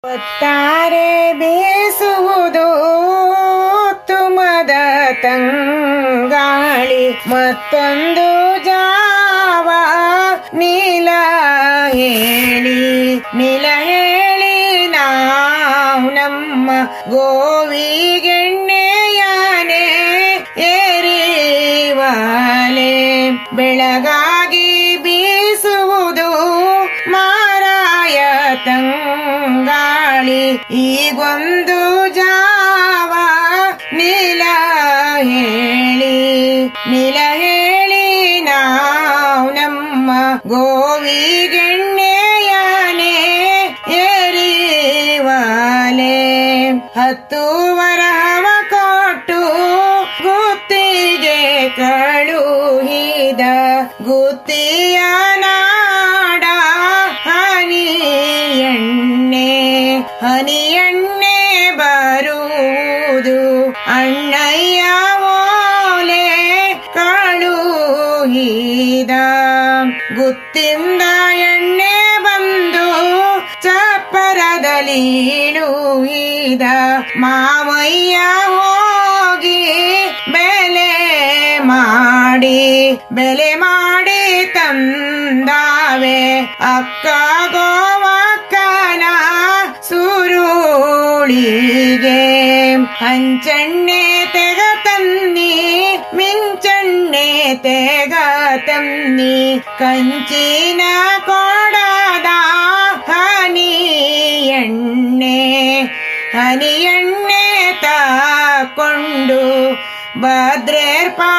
ಒತ್ತಾರೆ ಬೀಸುವುದು ತುಮದ ತಂಗಾಳಿ, ಮತ್ತೊಂದು ಜಾವ ನೀಲ ಹೇಳಿ ನಾವು ನಮ್ಮ ಗೋವಿಗೆಣ್ಣೆಯಾನೆ ಏರಿವಾಲೆ. ಬೆಳಗಾಗಿ ಬೀಸುವುದು ಮಾರಾಯ ತಂಗಾಳಿ, ಈಗೊಂದು ಜಾವ ನೀಲ ಹೇಳಿ ನಾವು ನಮ್ಮ ಗೋವಿಗೆಣ್ಣೆಯಾನೆ ಏರಿವಾಲೆ. 10 ವರವ ಕೊಟ್ಟು ಗುತ್ತಿಗೆ ಕಳುಹಿದ ಗುತ್ತಿಯ ನಾಡ ಹನಿಯಣ್ಣೆ ಬರುವುದು ಅಣ್ಣಯ್ಯ ಓಲೆ ಕಳುಹಿದ. ಗುತ್ತಿಂದ ಎಣ್ಣೆ ಬಂದು ಚಪ್ಪರದಲ್ಲಿ ಇಳುಹಿದ. ಮಾವಯ್ಯ ಹೋಗಿ ಬೆಲೆ ಮಾಡಿ ತಂದಾವೆ. ಅಕ್ಕ ಗೋವಕ್ಕನ ಸುರುಳಿಗೆ ಹಂಚಣ್ಣೆ ತೆಗ ತನ್ನಿ, ಮಿಂಚಣ್ಣೆ ತೆಗ ತನ್ನಿ. ಕಂಚಿನ ಕೊಡದ ಹನಿಯಣ್ಣೆ ತಾಕೊಂಡು ಭದ್ರೇರ್ಪಾ